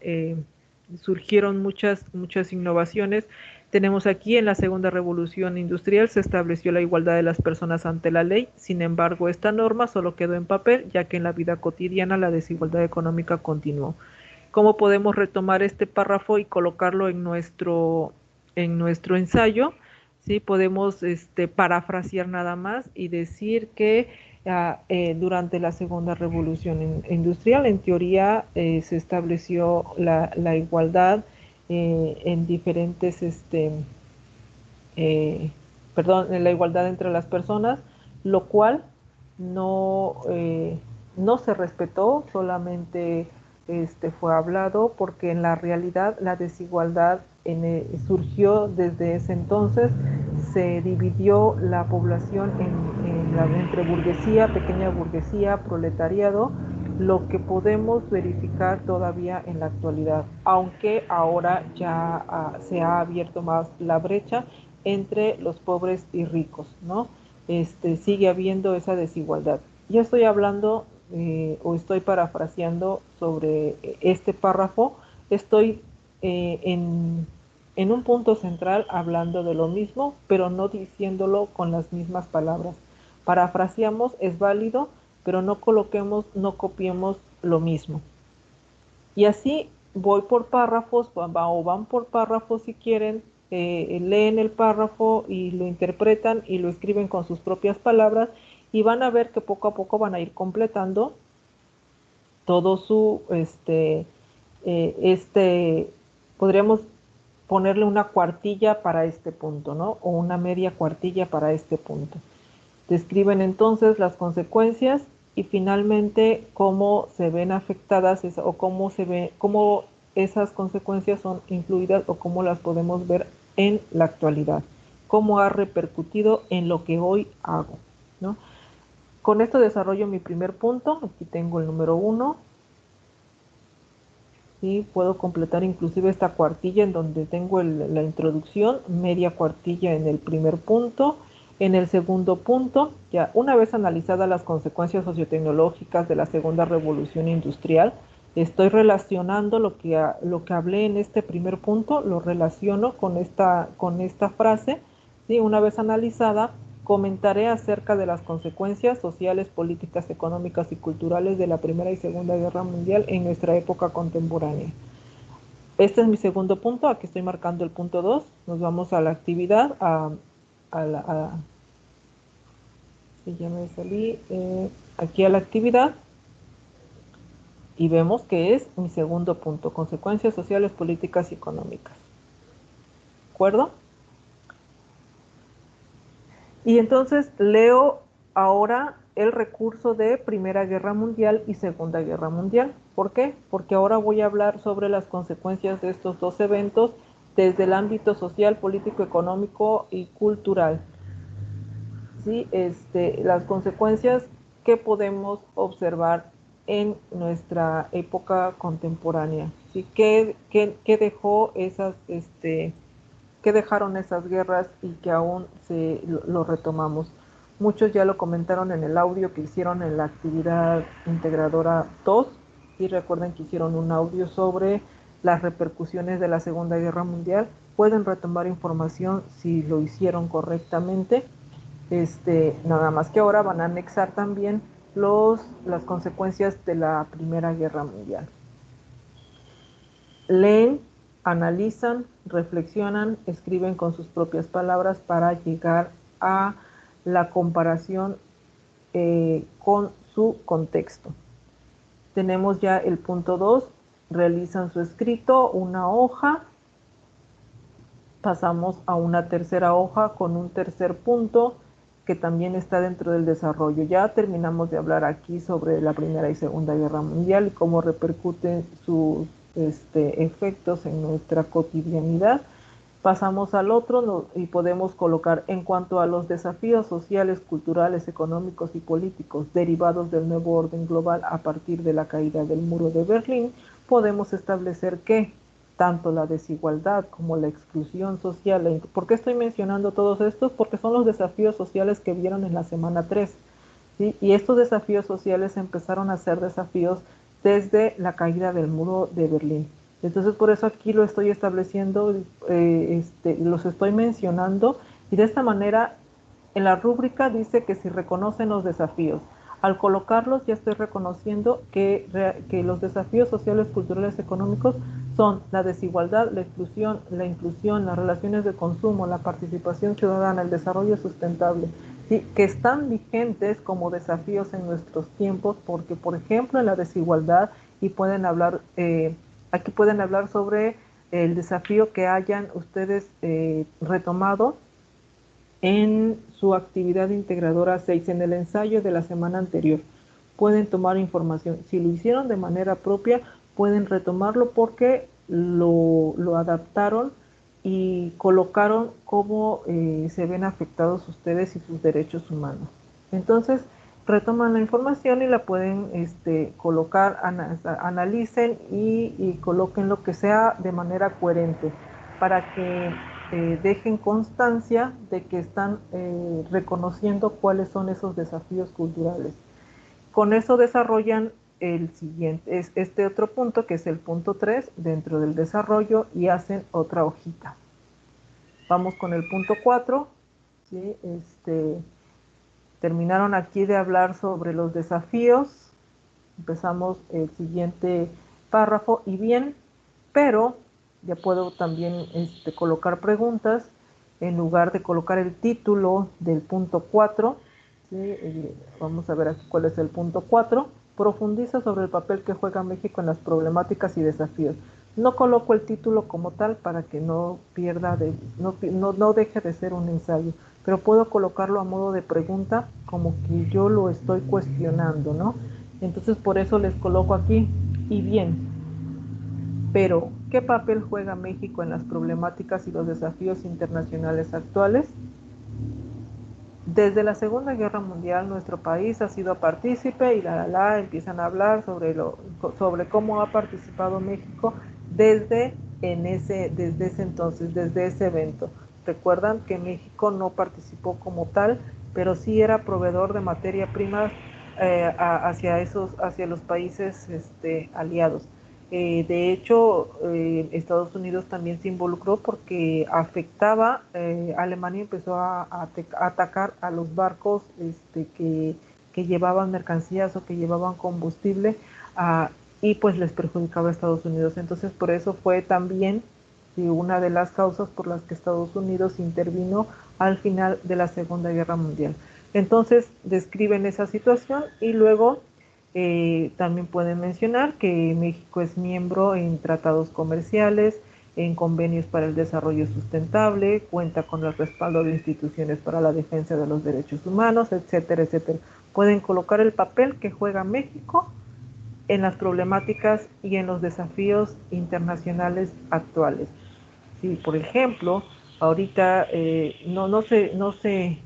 surgieron muchas innovaciones. Tenemos aquí en la segunda revolución industrial se estableció la igualdad de las personas ante la ley, sin embargo esta norma solo quedó en papel, ya que en la vida cotidiana la desigualdad económica continuó. ¿Cómo podemos retomar este párrafo y colocarlo en nuestro ensayo? ¿Sí? Podemos parafrasear nada más y decir que durante la segunda revolución industrial, en teoría, se estableció la igualdad en diferentes, perdón, en la igualdad entre las personas, lo cual no, no se respetó, solamente fue hablado, porque en la realidad la desigualdad surgió desde ese entonces. Se dividió la población entre burguesía, pequeña burguesía, proletariado, lo que podemos verificar todavía en la actualidad, aunque ahora ya se ha abierto más la brecha entre los pobres y ricos, ¿no? Sigue habiendo esa desigualdad. Ya estoy hablando o estoy parafraseando sobre este párrafo, estoy en un punto central hablando de lo mismo, pero no diciéndolo con las mismas palabras. Parafraseamos, es válido, pero no coloquemos, no copiemos lo mismo. Y así voy por párrafos, o van por párrafos si quieren, leen el párrafo y lo interpretan y lo escriben con sus propias palabras y van a ver que poco a poco van a ir completando todo su, podríamos ponerle una cuartilla para este punto, ¿no? O una media cuartilla para este punto. Describen entonces las consecuencias y finalmente cómo se ven afectadas o cómo esas consecuencias son influidas o cómo las podemos ver en la actualidad, cómo ha repercutido en lo que hoy hago, ¿no? Con esto desarrollo mi primer punto. Aquí tengo el número 1. ¿Sí? Puedo completar inclusive esta cuartilla en donde tengo la introducción, media cuartilla en el primer punto. En el segundo punto, ya una vez analizadas las consecuencias sociotecnológicas de la segunda revolución industrial, estoy relacionando lo que hablé en este primer punto, lo relaciono con esta frase, ¿sí? Una vez analizada, comentaré acerca de las consecuencias sociales, políticas, económicas y culturales de la Primera y Segunda Guerra Mundial en nuestra época contemporánea. Este es mi segundo punto, aquí estoy marcando el punto 2. Nos vamos a la actividad, si ya me salí, aquí a la actividad y vemos que es mi segundo punto, consecuencias sociales, políticas y económicas. ¿De acuerdo? Y entonces leo ahora el recurso de Primera Guerra Mundial y Segunda Guerra Mundial. ¿Por qué? Porque ahora voy a hablar sobre las consecuencias de estos dos eventos desde el ámbito social, político, económico y cultural. ¿Sí? Las consecuencias que podemos observar en nuestra época contemporánea. ¿Sí? ¿Qué dejó qué dejaron esas guerras y que aún lo retomamos? Muchos ya lo comentaron en el audio que hicieron en la actividad integradora 2. Y recuerden que hicieron un audio sobre las repercusiones de la Segunda Guerra Mundial. Pueden retomar información si lo hicieron correctamente. Nada más que ahora van a anexar también las consecuencias de la Primera Guerra Mundial. Leen, analizan, reflexionan, escriben con sus propias palabras para llegar a la comparación con su contexto. Tenemos ya el punto 2, realizan su escrito, una hoja, pasamos a una tercera hoja con un tercer punto que también está dentro del desarrollo. Ya terminamos de hablar aquí sobre la Primera y Segunda Guerra Mundial y cómo repercuten sus efectos en nuestra cotidianidad. Pasamos al otro y podemos colocar en cuanto a los desafíos sociales, culturales, económicos y políticos derivados del nuevo orden global a partir de la caída del muro de Berlín, podemos establecer que tanto la desigualdad como la exclusión social. ¿Por qué estoy mencionando todos estos? Porque son los desafíos sociales que vieron en la semana 3. ¿Sí? Y estos desafíos sociales empezaron a ser desafíos desde la caída del muro de Berlín. Entonces por eso aquí lo estoy estableciendo, los estoy mencionando y de esta manera en la rúbrica dice que si reconocen los desafíos. Al colocarlos ya estoy reconociendo que los desafíos sociales, culturales, económicos son la desigualdad, la exclusión, la inclusión, las relaciones de consumo, la participación ciudadana, el desarrollo sustentable, ¿sí? Que están vigentes como desafíos en nuestros tiempos porque, por ejemplo, en la desigualdad, y pueden hablar, aquí pueden hablar sobre el desafío que hayan ustedes retomado en su actividad integradora 6, en el ensayo de la semana anterior. Pueden tomar información. Si lo hicieron de manera propia, pueden retomarlo porque lo adaptaron y colocaron cómo se ven afectados ustedes y sus derechos humanos. Entonces, retoman la información y la pueden colocar, analicen y coloquen lo que sea de manera coherente para que dejen constancia de que están reconociendo cuáles son esos desafíos culturales. Con eso desarrollan el siguiente, es este otro punto, que es el punto 3 dentro del desarrollo, y hacen otra hojita. Vamos con el punto 4, ¿sí? Terminaron aquí de hablar sobre los desafíos, empezamos el siguiente párrafo, y bien, pero ya puedo también colocar preguntas en lugar de colocar el título del punto 4. ¿Sí? Vamos a ver aquí cuál es el punto 4. Profundiza sobre el papel que juega México en las problemáticas y desafíos. No coloco el título como tal para que no pierda, no deje de ser un ensayo, pero puedo colocarlo a modo de pregunta, como que yo lo estoy cuestionando, ¿no? Entonces por eso les coloco aquí, y bien, pero ¿qué papel juega México en las problemáticas y los desafíos internacionales actuales? Desde la Segunda Guerra Mundial nuestro país ha sido partícipe, y empiezan a hablar sobre cómo ha participado México desde ese entonces, desde ese evento. Recuerdan que México no participó como tal, pero sí era proveedor de materia prima hacia los países aliados. De hecho, Estados Unidos también se involucró porque afectaba, Alemania empezó a atacar a los barcos que llevaban mercancías o que llevaban combustible, y pues les perjudicaba a Estados Unidos. Entonces por eso fue también, sí, una de las causas por las que Estados Unidos intervino al final de la Segunda Guerra Mundial. Entonces describen esa situación, y luego también pueden mencionar que México es miembro en tratados comerciales, en convenios para el desarrollo sustentable, cuenta con el respaldo de instituciones para la defensa de los derechos humanos, etcétera, etcétera. Pueden colocar el papel que juega México en las problemáticas y en los desafíos internacionales actuales. Sí, por ejemplo, ahorita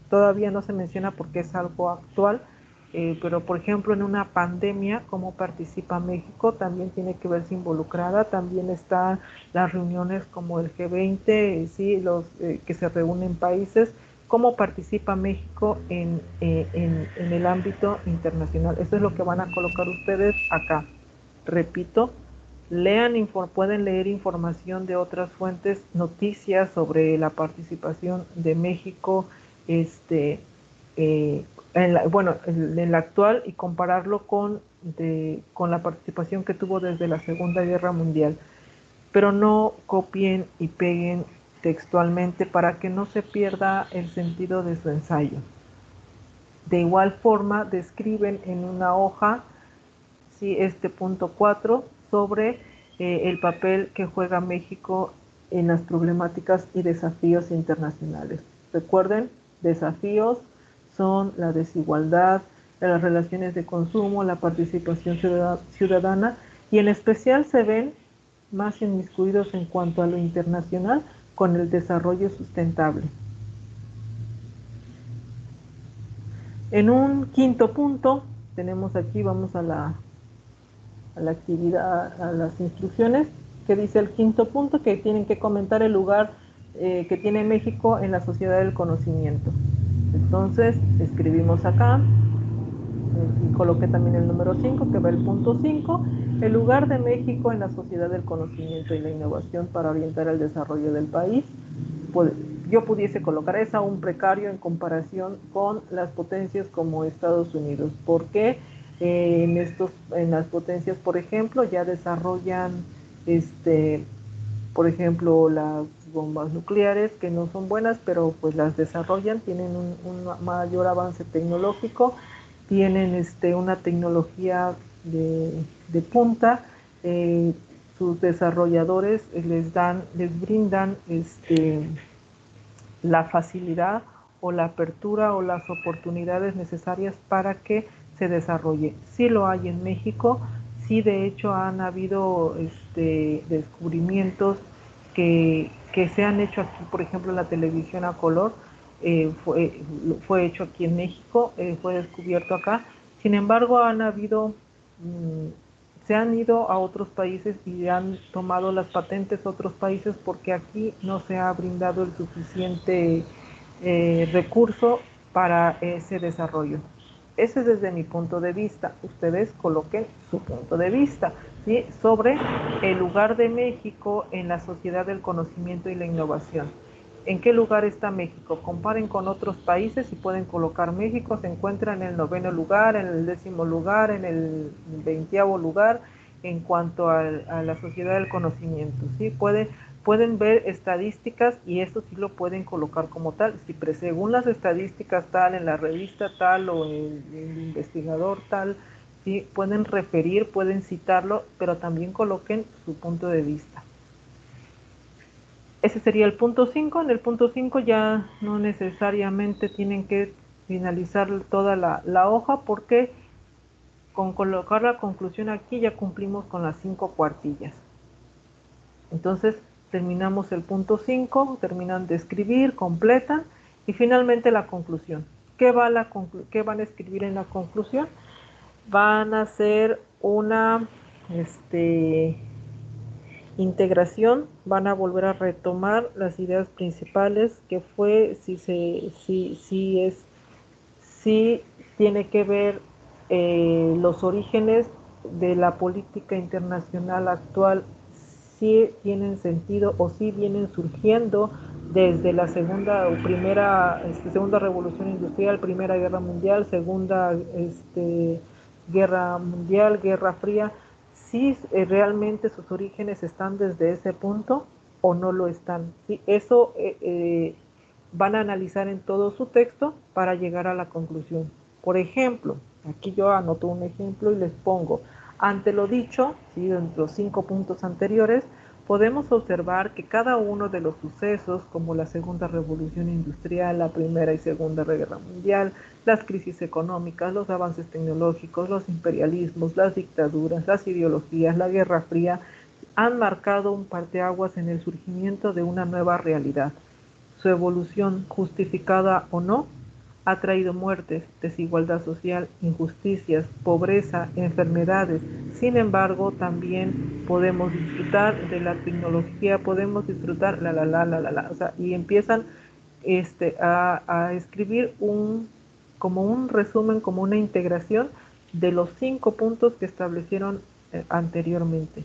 todavía no se menciona porque es algo actual, pero por ejemplo en una pandemia, cómo participa México, también tiene que verse involucrada. También están las reuniones como el G20, sí, que se reúnen países, cómo participa México en el ámbito internacional. Eso es lo que van a colocar ustedes acá. Repito, pueden leer información de otras fuentes, noticias sobre la participación de México, este, en la actual, y compararlo con la participación que tuvo desde la Segunda Guerra Mundial. Pero no copien y peguen textualmente para que no se pierda el sentido de su ensayo. De igual forma, describen en una hoja, sí, este punto 4 sobre el papel que juega México en las problemáticas y desafíos internacionales. Recuerden, desafíos son la desigualdad, las relaciones de consumo, la participación ciudadana, y en especial se ven más inmiscuidos en cuanto a lo internacional con el desarrollo sustentable. En un quinto punto, tenemos aquí, vamos a la actividad, a las instrucciones, que dice el quinto punto, que tienen que comentar el lugar que tiene México en la sociedad del conocimiento. Entonces, escribimos acá, y coloqué también el número 5, que va el punto 5, el lugar de México en la sociedad del conocimiento y la innovación para orientar el desarrollo del país. Pues, yo pudiese colocar esa un precario en comparación con las potencias como Estados Unidos. ¿Por qué? En las potencias, por ejemplo, ya desarrollan, por ejemplo, las bombas nucleares, que no son buenas, pero pues las desarrollan, tienen un mayor avance tecnológico, tienen una tecnología de punta. Sus desarrolladores les brindan la facilidad o la apertura o las oportunidades necesarias para que se desarrolle. Sí lo hay en México, sí, de hecho han habido descubrimientos que se han hecho aquí, por ejemplo la televisión a color, fue hecho aquí en México, fue descubierto acá. Sin embargo, han habido se han ido a otros países y han tomado las patentes otros países porque aquí no se ha brindado el suficiente recurso para ese desarrollo. Ese es desde mi punto de vista. Ustedes coloquen su punto de vista, ¿sí?, sobre el lugar de México en la sociedad del conocimiento y la innovación. ¿En qué lugar está México? Comparen con otros países y pueden colocar México, se encuentra en el 9º lugar, en el 10º lugar, en el 20º lugar en cuanto a la sociedad del conocimiento, ¿sí? Pueden ver estadísticas y eso sí lo pueden colocar como tal. Si según las estadísticas tal, en la revista tal o el investigador tal, ¿sí?, pueden referir, pueden citarlo, pero también coloquen su punto de vista. Ese sería el punto 5. En el punto 5 ya no necesariamente tienen que finalizar toda la hoja porque con colocar la conclusión aquí ya cumplimos con las 5 cuartillas. Entonces terminamos el punto 5, terminan de escribir, completan y finalmente la conclusión. ¿Qué van a escribir en la conclusión? Van a hacer una integración, van a volver a retomar las ideas principales que fue si tiene que ver los orígenes de la política internacional actual, si tienen sentido o si vienen surgiendo desde la segunda revolución industrial, primera guerra mundial, segunda guerra mundial, guerra fría, si realmente sus orígenes están desde ese punto o no lo están. ¿Sí? Eso van a analizar en todo su texto para llegar a la conclusión. Por ejemplo, aquí yo anoto un ejemplo y les pongo, ante lo dicho, ¿sí?, de los 5 puntos anteriores, podemos observar que cada uno de los sucesos, como la segunda revolución industrial, la primera y segunda guerra mundial, las crisis económicas, los avances tecnológicos, los imperialismos, las dictaduras, las ideologías, la guerra fría, han marcado un parteaguas en el surgimiento de una nueva realidad. Su evolución, justificada o no, ha traído muertes, desigualdad social, injusticias, pobreza, enfermedades. Sin embargo, también podemos disfrutar de la tecnología, podemos disfrutar o sea, y empiezan a escribir como un resumen, como una integración de los 5 puntos que establecieron anteriormente.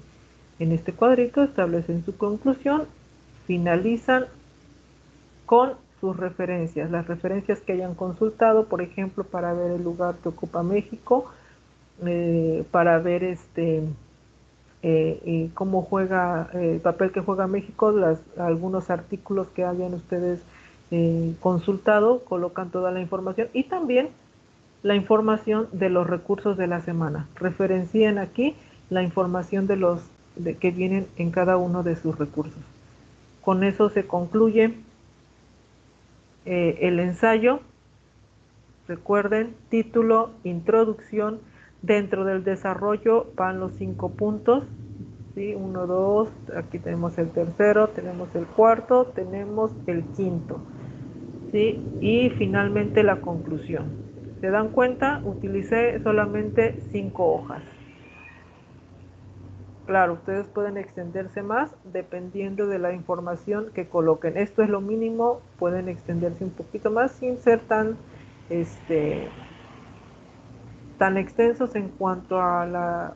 En este cuadrito establecen su conclusión, finalizan con sus referencias, las referencias que hayan consultado, por ejemplo, para ver el lugar que ocupa México, para ver cómo juega, el papel que juega México, algunos artículos que hayan ustedes consultado, colocan toda la información y también la información de los recursos de la semana. Referencien aquí la información que vienen en cada uno de sus recursos. Con eso se concluye el ensayo. Recuerden, título, introducción. Dentro del desarrollo van los 5 puntos, ¿sí? 1, 2, aquí tenemos el tercero, tenemos el cuarto, tenemos el quinto, ¿sí? Y finalmente la conclusión. ¿Se dan cuenta? Utilicé solamente 5 hojas. Claro, ustedes pueden extenderse más dependiendo de la información que coloquen. Esto es lo mínimo, pueden extenderse un poquito más sin ser tan extensos en cuanto a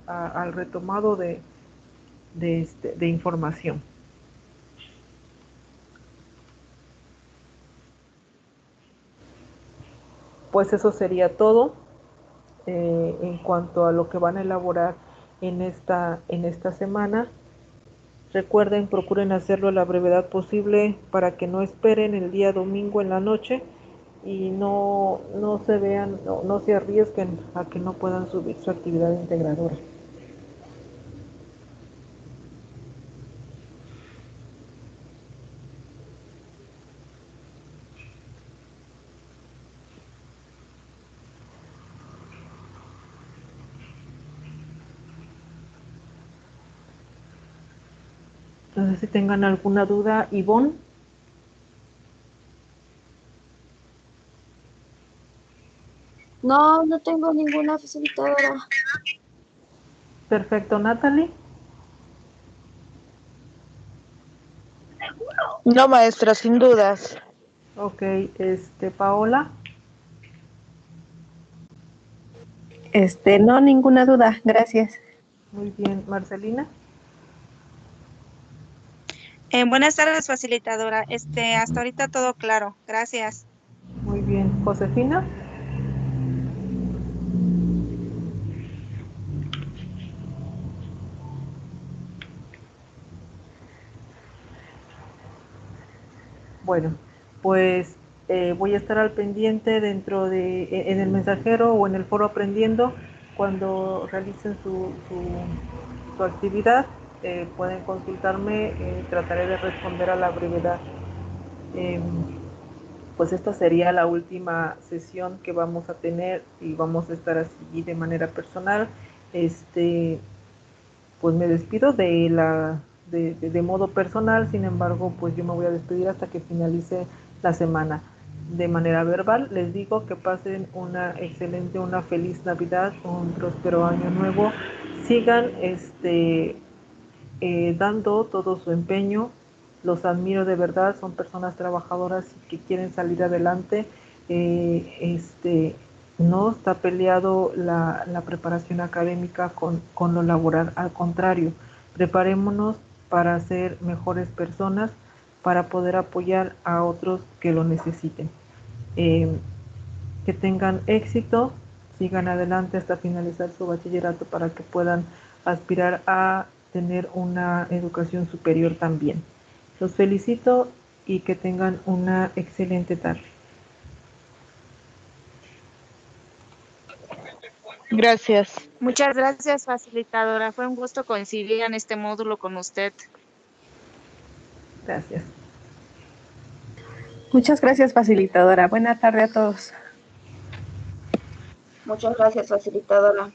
al retomado de información. Pues eso sería todo en cuanto a lo que van a elaborar en esta semana. Recuerden, procuren hacerlo a la brevedad posible para que no esperen el día domingo en la noche y no se vean, no se arriesguen a que no puedan subir su actividad integradora. No sé si tengan alguna duda, Ivonne. No, no tengo ninguna facilitadora. Perfecto, Natalie. No, maestra, sin dudas. Ok, Paola. No, ninguna duda, gracias. Muy bien, Marcelina. Buenas tardes, facilitadora. Hasta ahorita todo claro. Gracias. Muy bien, Josefina. Bueno, pues voy a estar al pendiente en el mensajero o en el foro aprendiendo cuando realicen su actividad. Pueden consultarme, trataré de responder a la brevedad. Em, pues esta sería la última sesión que vamos a tener y vamos a estar así de manera personal. Pues me despido de modo personal, sin embargo, pues yo me voy a despedir hasta que finalice la semana. De manera verbal, les digo que pasen una excelente, una feliz Navidad, un próspero año nuevo. Sigan dando todo su empeño. Los admiro de verdad, son personas trabajadoras y que quieren salir adelante. No está peleado la preparación académica con lo laboral, al contrario, preparémonos para ser mejores personas, para poder apoyar a otros que lo necesiten. Eh, que tengan éxito, sigan adelante hasta finalizar su bachillerato para que puedan aspirar a tener una educación superior también. Los felicito y que tengan una excelente tarde. Gracias. Muchas gracias, facilitadora. Fue un gusto coincidir en este módulo con usted. Gracias. Muchas gracias, facilitadora. Buena tarde a todos. Muchas gracias, facilitadora.